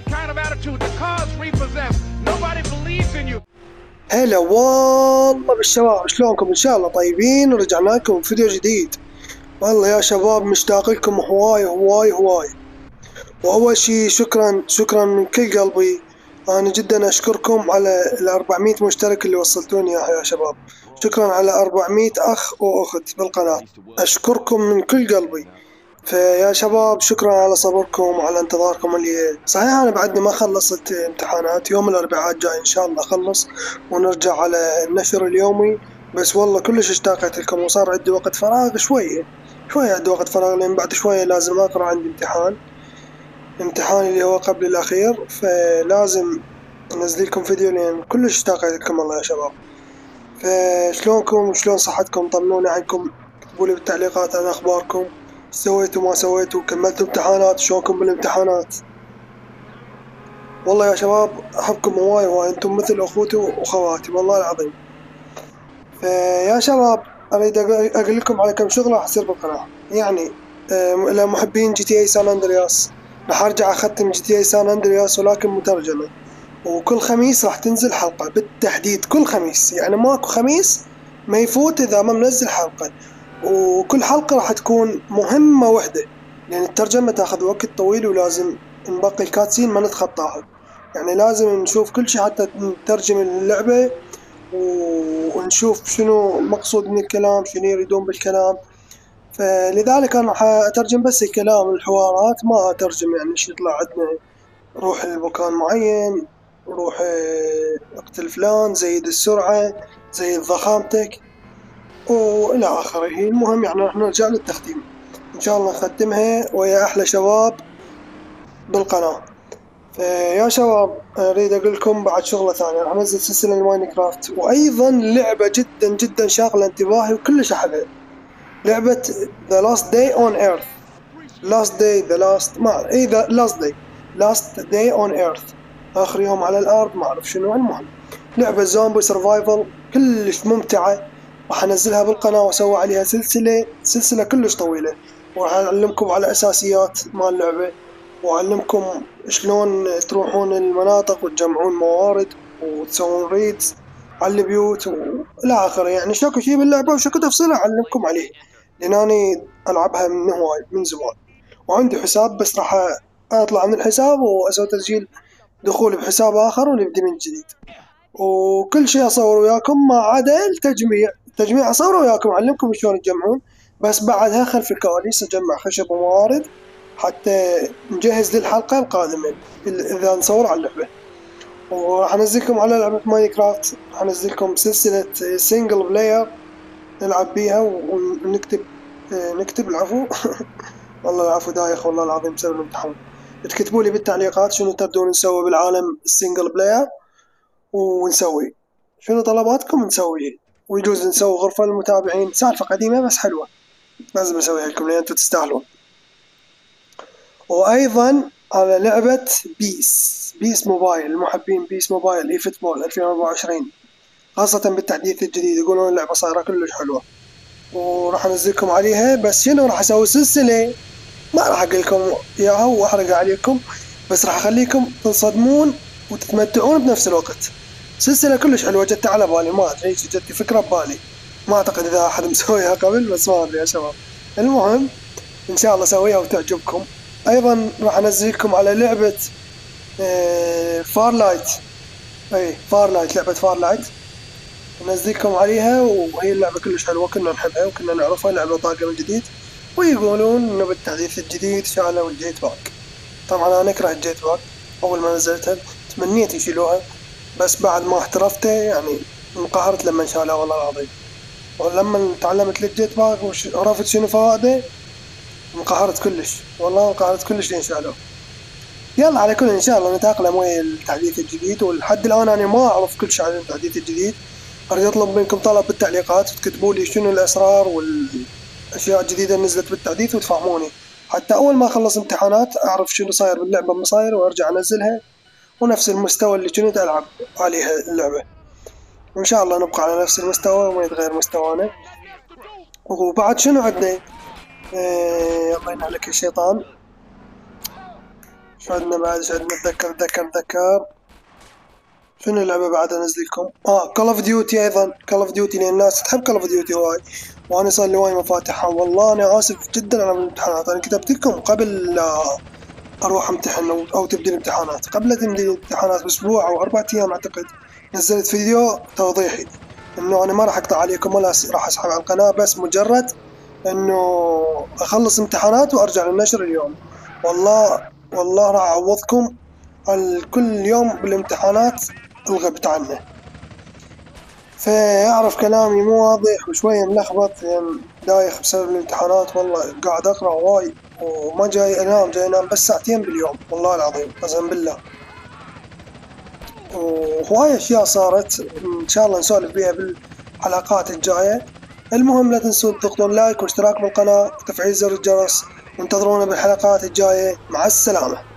that kind of attitude. The cause repossessed. Nobody believes in you. هلا والله بالشباب، شلونكم؟ ان شاء الله طيبين، ورجعنا لكم فيديو جديد. والله يا شباب مشتاق لكم هواي هواي هواي. واول شي شكرا من كل قلبي. انا جدا اشكركم على ال400 مشترك اللي وصلتوني اياها يا شباب. شكرا على 400 اخ واخت بالقناة، اشكركم من كل قلبي. فيا شباب شكرا على صبركم وعلى انتظاركم اللي صحيح انا بعدني ما خلصت امتحانات. يوم الاربعاء الجاي ان شاء الله اخلص ونرجع على النشر اليومي. بس والله كلش اشتاقت لكم، وصار عندي وقت فراغ شوية عندي وقت فراغ، لان بعد شوية لازم اقرا، عندي امتحان اللي هو قبل الاخير، فلازم انزل لكم فيديو لان كلش اشتاقت لكم والله يا شباب. فشلونكم وشلون صحتكم؟ طمنوني عنكم، اكتبوا لي بالتعليقات عن اخباركم، سويتوا ما سويتوا، كملتوا امتحانات، شلونكم بالامتحانات؟ والله يا شباب احبكم هواي هواي، انتم مثل اخوتي واخواتي والله العظيم. فيا شباب اريد اقول لكم على كم شغله راح تصير بالقناه. يعني لمحبين جي تي اي سان اندرياس، راح ارجع اختم جي تي اي سان اندرياس ولكن مترجمه، وكل خميس راح تنزل حلقه بالتحديد، كل خميس، يعني ماكو خميس ما يفوت اذا ما منزل حلقه. وكل حلقة راح تكون مهمة وحدة، لأن الترجمة تاخذ وقت طويل، ولازم نبقي الكاتسين ما نتخطاها. يعني لازم نشوف كل شيء حتى نترجم اللعبة ونشوف شنو مقصود من الكلام، شنو يريدون بالكلام. فلذلك أنا راح أترجم بس الكلام والحوارات، ما أترجم يعني شو يطلع عندنا روح لمكان معين، روح اقتل فلان، زيد السرعة، زيد ضخامتك والى اخره. المهم يعني راح نرجع للتختيم ان شاء الله، نختمها ويا احلى شباب بالقناة. فيا شباب اريد اقول لكم بعد شغلة ثانية، راح انزل سلسلة الماينكرافت، وايضا لعبة جدا جدا شاغلة انتباهي وكلش احبها، لعبة The Last Day on Earth. Last Day on Earth، اخر يوم على الارض، ما اعرف شنو. المهم لعبة زومبي سرفايفل كلش ممتعة، راح انزلها بالقناة واسوي عليها سلسلة كلش طويلة، وراح اعلمكم على اساسيات مال اللعبة، واعلمكم شلون تروحون المناطق وتجمعون موارد وتسوون ريدز على البيوت والى اخره. يعني شكو شي باللعبة وشكو تفصيلة اعلمكم عليه، لان اني العبها من هواي من زمان، وعندي حساب بس راح اطلع من الحساب واسوي تسجيل دخول بحساب اخر ونبدي من جديد. وكل شيء اصور وياكم ما عدا التجميع اصور وياكم اعلمكم شلون تجمعون، بس بعدها خلف الكواليس اجمع خشب وموارد حتى نجهز للحلقة القادمة اذا نصور على اللعبة. وراح انزلكم على لعبة ماينكرافت، راح انزلكم سلسلة سينجل بلاير نلعب بيها نكتب العفو والله العفو دايخ والله العظيم بسبب الامتحان. تكتبوا لي بالتعليقات شنو تبدون نسوي بالعالم السنجل بلاير، ونسوي شنو طلباتكم نسويه، ويجوز نسوي غرفة للمتابعين، سالفة قديمة بس حلوة لازم اسويها لكم لان انتم تستاهلون. وايضا على لعبة بيس موبايل، المحبين بيس موبايل اي فوتبول 2024 خاصة بالتحديث الجديد، يقولون اللعبة صايرة كلش حلوة وراح انزلكم عليها. بس شنو راح اسوي سلسلة ما راح اقول لكم اياها واحرق عليكم، بس راح اخليكم تنصدمون وتتمتعون بنفس الوقت. سلسلة كلش حلوة جت على بالي، ما ادري ايش جت فكرة ببالي، ما اعتقد اذا احد مسويها قبل، بس ما ادري يا شباب. المهم ان شاء الله اسويها وتعجبكم. ايضا راح انزلكم على لعبة فارلايت، لعبة فارلايت ننزلكم عليها، وهي اللعبة كلش حلوة، كنا نحبها وكنا نعرفها، لعبة طاقم جديد، ويقولون انه بالتحديث الجديد شالوا الجيت باك. طبعا انا اكره الجيت باك، اول ما نزلتها تمنيت يشيلوها، بس بعد ما احترفته يعني انقهرت لما شالوها والله العظيم. ولما تعلمت الجيت باك وعرفت شنو فوائده انقهرت كلش، والله انقهرت كلش لين شالوه. يلا على كل ان شاء الله نتأقلم ويا التحديث الجديد، ولحد الان انا ما اعرف كل شيء عن التحديث الجديد. اريد اطلب منكم طلب بالتعليقات وتكتبوا لي شنو الاسرار والاشياء الجديده اللي نزلت بالتحديث وتفهموني، حتى اول ما اخلص امتحانات اعرف شنو صاير باللعبه مصاير وارجع انزلها، ونفس المستوى اللي كنت العب عليها اللعبه، وان شاء الله نبقى على نفس المستوى وما يتغير مستوانا. وبعد شنو عندنا؟ الله ينعلك الشيطان. شو عندنا بعد؟ ايش عندنا؟ اتذكر شنو اللعبة بعد انزل لكم؟ كول اوف ديوتي ايضا. كول اوف ديوتي لان الناس تحب كول اوف ديوتي وايد، وانا صار لي وايد مفاتحها. والله انا اسف جدا على الامتحانات، انا كتبت لكم قبل لا اروح امتحن او تبدي الامتحانات، قبل تبدي الامتحانات باسبوع او 4 ايام اعتقد نزلت فيديو توضيحي انه انا ما راح اقطع عليكم ولا راح اسحب على القناة، بس مجرد انه اخلص امتحانات وارجع للنشر اليوم. والله راح اعوضكم على كل يوم بالامتحانات الغبت عنه. فأعرف كلامي مو واضح وشوية ملخبط يعني دايخ بسبب الامتحانات. والله قاعد أقرأ وايد وما جاي أنام، جاي أنام بس ساعتين باليوم والله العظيم قسم بالله. وهواي أشياء صارت إن شاء الله نسولف بيها بالحلقات الجاية. المهم لا تنسوا تضغطون لايك واشتراك بالقناة وتفعيل زر الجرس، وانتظرونا بالحلقات الجاية. مع السلامة.